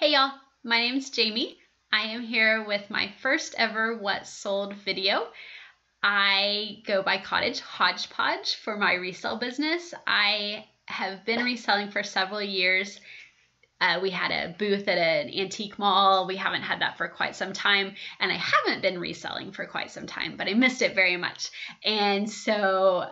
Hey y'all, my name's Jamie. I am here with my first ever What Sold video. I go by Cottage Hodgepodge for my resale business. I have been reselling for several years. We had a booth at an antique mall. We haven't had that for quite some time, and I haven't been reselling for quite some time, but I missed it very much. And so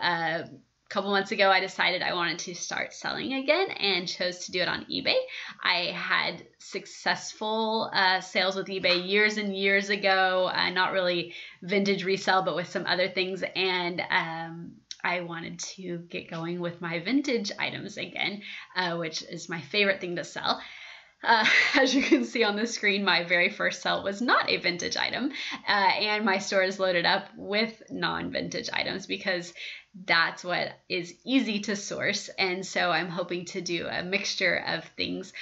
couple months ago, I decided I wanted to start selling again and chose to do it on eBay. I had successful sales with eBay years and years ago, not really vintage resale, but with some other things. And I wanted to get going with my vintage items again, which is my favorite thing to sell. As you can see on the screen, my very first sale was not a vintage item, and my store is loaded up with non-vintage items because that's what is easy to source. And so I'm hoping to do a mixture of things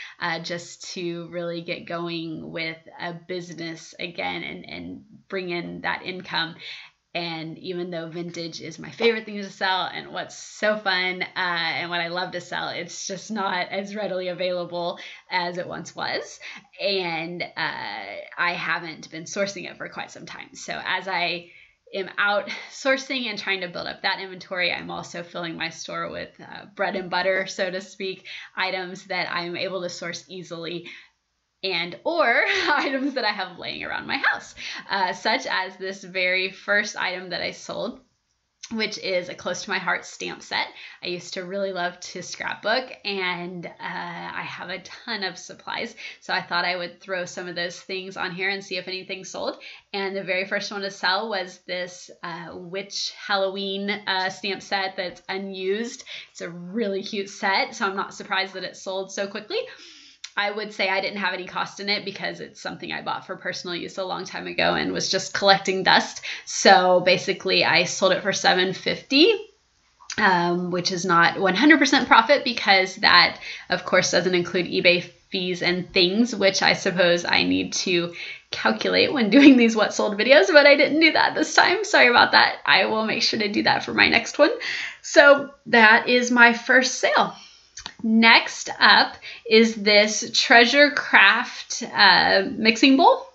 just to really get going with a business again and bring in that income. And even though vintage is my favorite thing to sell and what's so fun and what I love to sell, it's just not as readily available as it once was. And I haven't been sourcing it for quite some time. So as I am out sourcing and trying to build up that inventory, I'm also filling my store with bread and butter, so to speak, items that I'm able to source easily and or items that I have laying around my house, such as this very first item that I sold, which is a close to my heart stamp set. I used to really love to scrapbook, and I have a ton of supplies, so I thought I would throw some of those things on here and see if anything sold. And the very first one to sell was this witch Halloween stamp set that's unused. It's a really cute set, so I'm not surprised that it sold so quickly. I would say I didn't have any cost in it because it's something I bought for personal use a long time ago and was just collecting dust. So basically I sold it for $7.50, which is not 100% profit because that, of course, doesn't include eBay fees and things, which I suppose I need to calculate when doing these what sold videos, but I didn't do that this time. Sorry about that. I will make sure to do that for my next one. So that is my first sale. Next up is this Treasure Craft mixing bowl.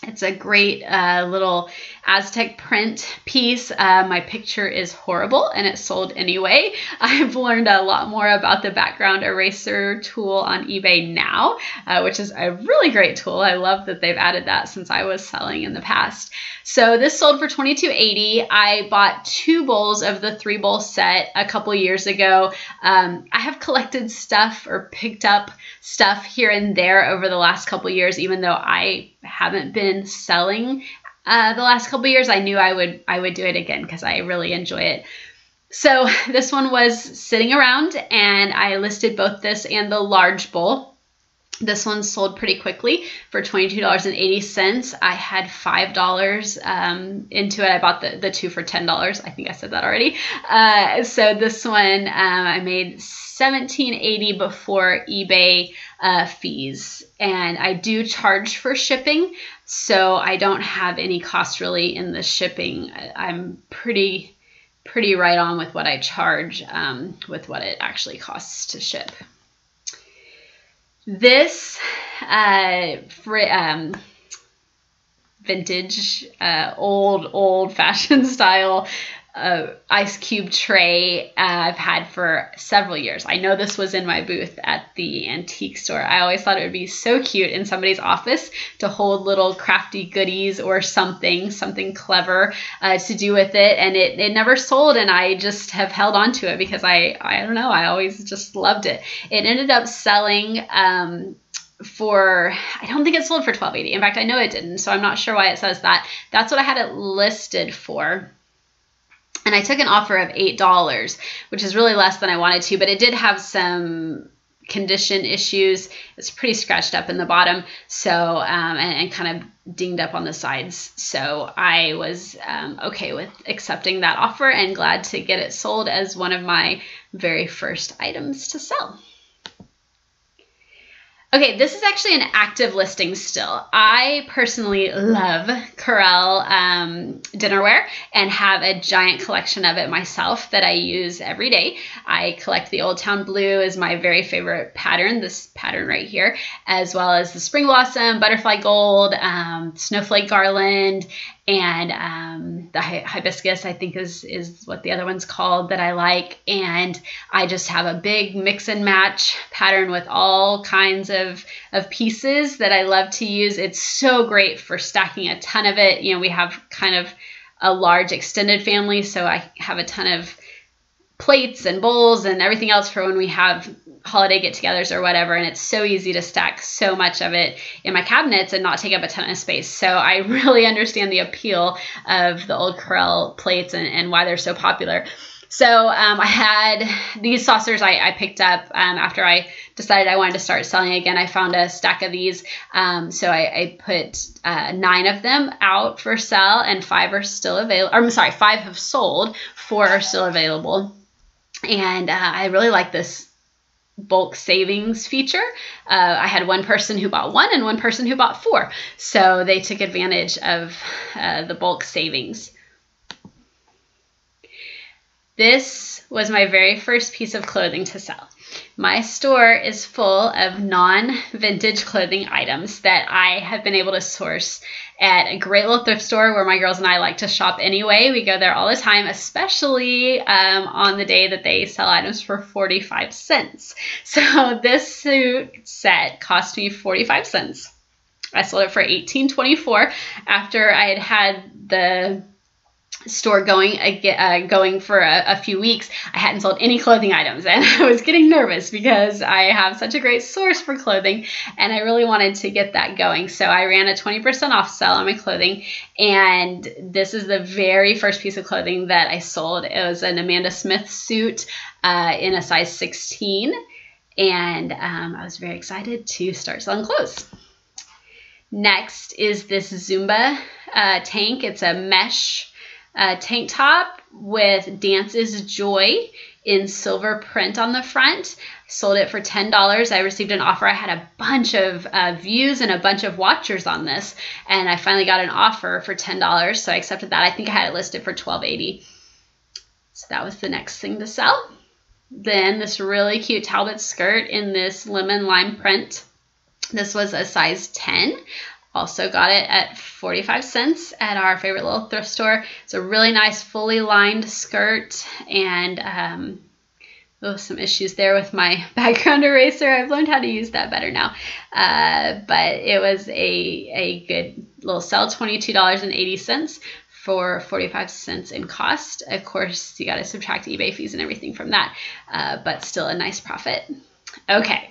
It's a great little Aztec print piece. My picture is horrible and it sold anyway. I've learned a lot more about the background eraser tool on eBay now, which is a really great tool. I love that they've added that since I was selling in the past. So this sold for $22.80. I bought 2 bowls of the 3-bowl set a couple years ago. I have collected stuff or picked up stuff here and there over the last couple years, even though I haven't been selling the last couple years. I knew I would do it again because I really enjoy it. So this one was sitting around and I listed both this and the large bowl. This one sold pretty quickly for $22.80. I had $5 into it. I bought the 2 for $10. I think I said that already. So this one I made $17.80 before eBay fees. And I do charge for shipping, so I don't have any cost really in the shipping. I'm pretty right on with what I charge with what it actually costs to ship. This vintage, old-fashioned style ice cube tray I've had for several years. I know this was in my booth at the antique store. I always thought it would be so cute in somebody's office to hold little crafty goodies or something clever to do with it, and it never sold, and I just have held on to it because I don't know, I always just loved it. It ended up selling for, I don't think it sold for $12.80. In fact, I know it didn't, so I'm not sure why it says that. That's what I had it listed for. And I took an offer of $8, which is really less than I wanted to, but it did have some condition issues. It's pretty scratched up in the bottom, so and kind of dinged up on the sides. So I was okay with accepting that offer and glad to get it sold as one of my very first items to sell. Okay, this is actually an active listing still. I personally love Corelle dinnerware and have a giant collection of it myself that I use every day. I collect the Old Town Blue is my very favorite pattern, this pattern right here, as well as the Spring Blossom, Butterfly Gold, Snowflake Garland, and the hibiscus, I think is what the other one's called that I like. And I just have a big mix and match pattern with all kinds of pieces that I love to use. It's so great for stacking a ton of it. You know, we have kind of a large extended family, so I have a ton of plates and bowls and everything else for when we have holiday get-togethers or whatever, and it's so easy to stack so much of it in my cabinets and not take up a ton of space. So I really understand the appeal of the old Corelle plates and why they're so popular. So I had these saucers I picked up after I decided I wanted to start selling again. I found a stack of these. So I put 9 of them out for sale, and 5 are still available. I'm sorry, 5 have sold, 4 are still available. And I really like this bulk savings feature. I had one person who bought 1 and one person who bought 4. So they took advantage of the bulk savings. This was my very first piece of clothing to sell. My store is full of non-vintage clothing items that I have been able to source at a great little thrift store where my girls and I like to shop anyway. We go there all the time, especially on the day that they sell items for 45 cents. So this suit set cost me 45 cents. I sold it for $18.24 after I had the store going for a few weeks. I hadn't sold any clothing items, and I was getting nervous because I have such a great source for clothing and I really wanted to get that going. So I ran a 20% off sale on my clothing, and this is the very first piece of clothing that I sold. It was an Amanda Smith suit in a size 16, and I was very excited to start selling clothes. Next is this Zumba tank. It's a mesh tank top with Dance is Joy in silver print on the front. Sold it for $10. I received an offer. I had a bunch of views and a bunch of watchers on this, and I finally got an offer for $10, so I accepted that. I think I had it listed for $12.80. So that was the next thing to sell. Then this really cute Talbot skirt in this lemon lime print. This was a size 10. Also got it at 45 cents at our favorite little thrift store. It's a really nice fully lined skirt, and some issues there with my background eraser. I've learned how to use that better now. But it was a good little sell, $22.80 for 45 cents in cost. Of course, you got to subtract eBay fees and everything from that, but still a nice profit. Okay.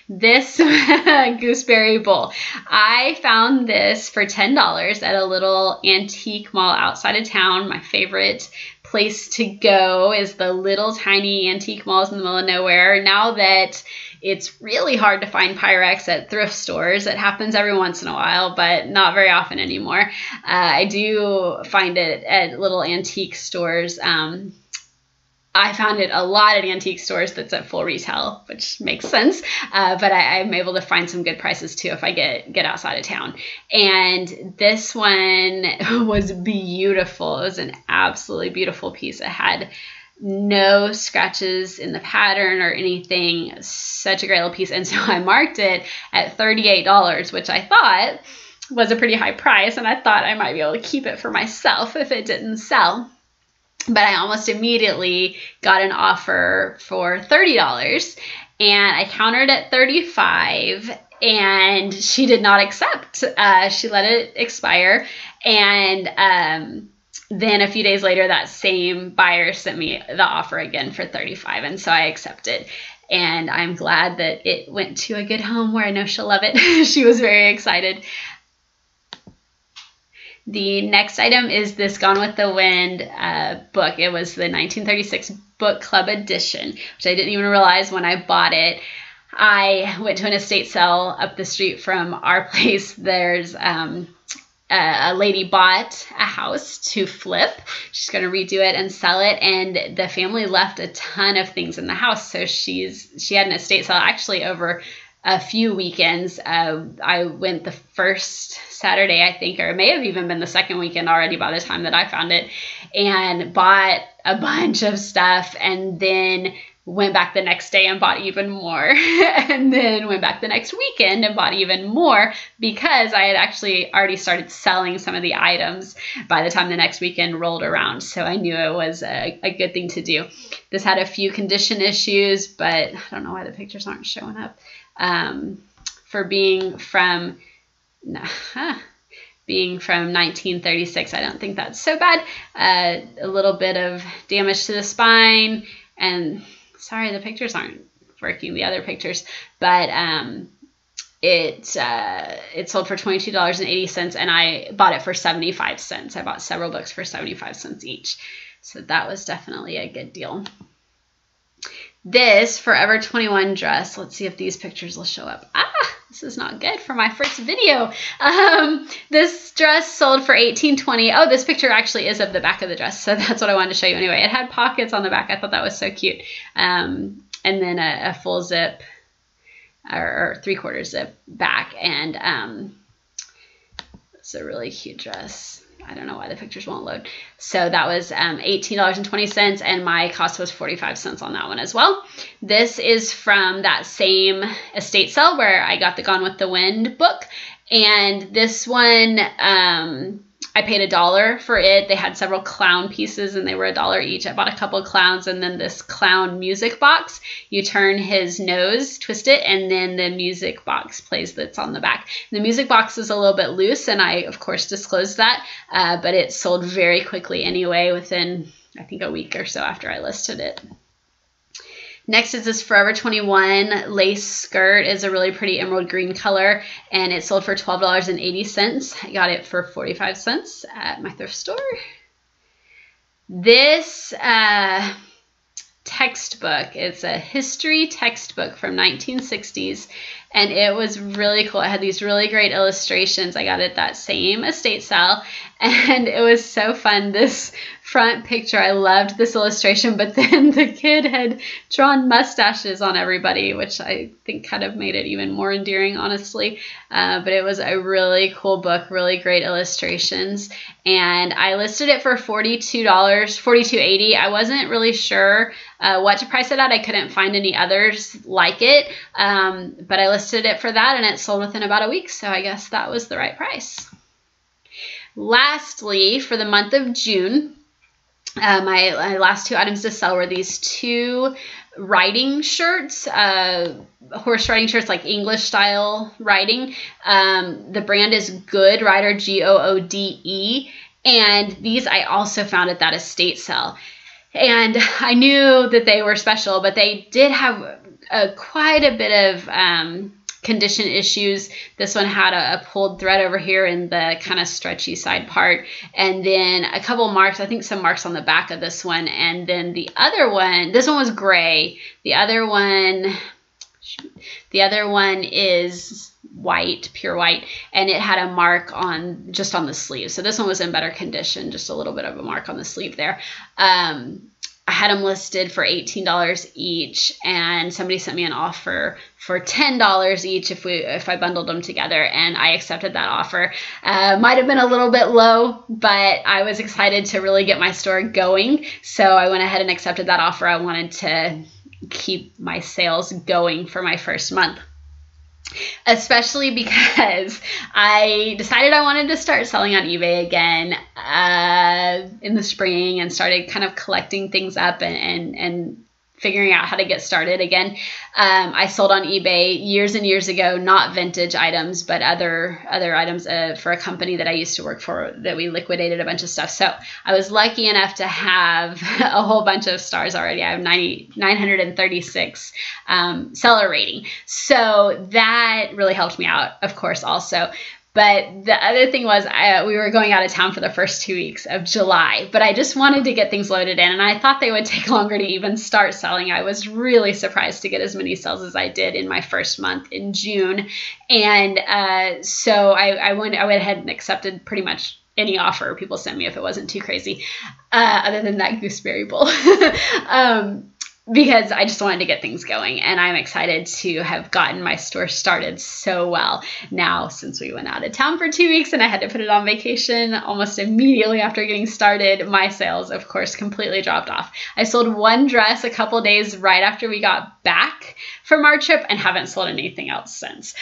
This gooseberry bowl. I found this for $10 at a little antique mall outside of town. My favorite place to go is the little tiny antique malls in the middle of nowhere. Now that it's really hard to find Pyrex at thrift stores, it happens every once in a while, but not very often anymore. I do find it at little antique stores. I found it a lot at antique stores that's at full retail, which makes sense. But I'm able to find some good prices too if I get outside of town. And this one was beautiful. It was an absolutely beautiful piece. It had no scratches in the pattern or anything. Such a great little piece. And so I marked it at $38, which I thought was a pretty high price. And I thought I might be able to keep it for myself if it didn't sell. But I almost immediately got an offer for $30, and I countered at $35, and she did not accept. She let it expire, and then a few days later, that same buyer sent me the offer again for $35, and so I accepted. And I'm glad that it went to a good home where I know she'll love it. She was very excited. The next item is this Gone with the Wind book. It was the 1936 book club edition, which I didn't even realize when I bought it. I went to an estate sale up the street from our place. There's a lady bought a house to flip. She's going to redo it and sell it, and the family left a ton of things in the house. So she had an estate sale actually over a few weekends. I went the first Saturday, I think, or it may have even been the second weekend already by the time that I found it, and bought a bunch of stuff, and then went back the next day and bought even more, and then went back the next weekend and bought even more, because I had actually already started selling some of the items by the time the next weekend rolled around. So I knew it was a good thing to do. This had a few condition issues, but I don't know why the pictures aren't showing up. For being from 1936, I don't think that's so bad. A little bit of damage to the spine, and sorry, the pictures aren't working, the other pictures, but it sold for $22.80, and I bought it for 75 cents. I bought several books for 75 cents each. So that was definitely a good deal. This Forever 21 dress, let's see if these pictures will show up. This is not good for my first video. This dress sold for $18.20. Oh, this picture actually is of the back of the dress, so that's what I wanted to show you anyway. It had pockets on the back. I thought that was so cute. And then a full zip or 3/4 zip back, and it's a really cute dress. I don't know why the pictures won't load. So that was $18.20, and my cost was 45 cents on that one as well. This is from that same estate sale where I got the Gone with the Wind book. And this one, I paid $1 for it. They had several clown pieces, and they were $1 each. I bought a couple of clowns, and then this clown music box. You turn his nose, twist it, and then the music box plays that's on the back. The music box is a little bit loose, and I, of course, disclosed that, but it sold very quickly anyway, within, I think, a week or so after I listed it. Next is this Forever 21 lace skirt. It's a really pretty emerald green color, and it sold for $12.80. I got it for 45 cents at my thrift store. This textbook, it's a history textbook from 1960s, and it was really cool. It had these really great illustrations. I got it at that same estate sale, and it was so fun. This front picture, I loved this illustration, but then the kid had drawn mustaches on everybody, which I think kind of made it even more endearing, honestly. But it was a really cool book, really great illustrations, and I listed it for $42.80. I wasn't really sure what to price it at. I couldn't find any others like it, but I listed it for that, and it sold within about a week, so I guess that was the right price. Lastly, for the month of June, my last two items to sell were these two riding shirts, horse riding shirts, like English style riding. The brand is Good Rider, Goode, and these I also found at that estate sale. And I knew that they were special, but they did have quite a bit of condition issues. This one had a pulled thread over here in the kind of stretchy side part, and then a couple marks, I think some marks on the back of this one, and then the other one, this one was gray. The other one is white, pure white, and it had a mark on just on the sleeve. So this one was in better condition, just a little bit of a mark on the sleeve there. I had them listed for $18 each, and somebody sent me an offer for $10 each if I bundled them together, and I accepted that offer. Might have been a little bit low, but I was excited to really get my store going, so I went ahead and accepted that offer. I wanted to keep my sales going for my first month, especially because I decided I wanted to start selling on eBay again in the spring, and started kind of collecting things up and figuring out how to get started again. I sold on eBay years and years ago, not vintage items, but other items for a company that I used to work for, that we liquidated a bunch of stuff. So I was lucky enough to have a whole bunch of stars already. I have 936 seller rating. So that really helped me out, of course, also. But the other thing was we were going out of town for the first 2 weeks of July, but I just wanted to get things loaded in, and I thought they would take longer to even start selling. I was really surprised to get as many sales as I did in my first month in June. And so I went ahead and accepted pretty much any offer people sent me if it wasn't too crazy, other than that gooseberry bowl. because I just wanted to get things going, and I'm excited to have gotten my store started so well. Now, since we went out of town for 2 weeks and I had to put it on vacation almost immediately after getting started, my sales, of course, completely dropped off. I sold one dress a couple days right after we got back from our trip and haven't sold anything else since.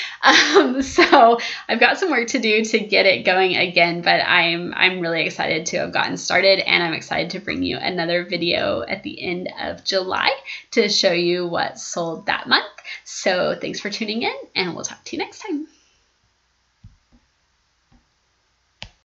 So I've got some work to do to get it going again, but I'm really excited to have gotten started, and I'm excited to bring you another video at the end of July to show you what sold that month. So thanks for tuning in, and we'll talk to you next time.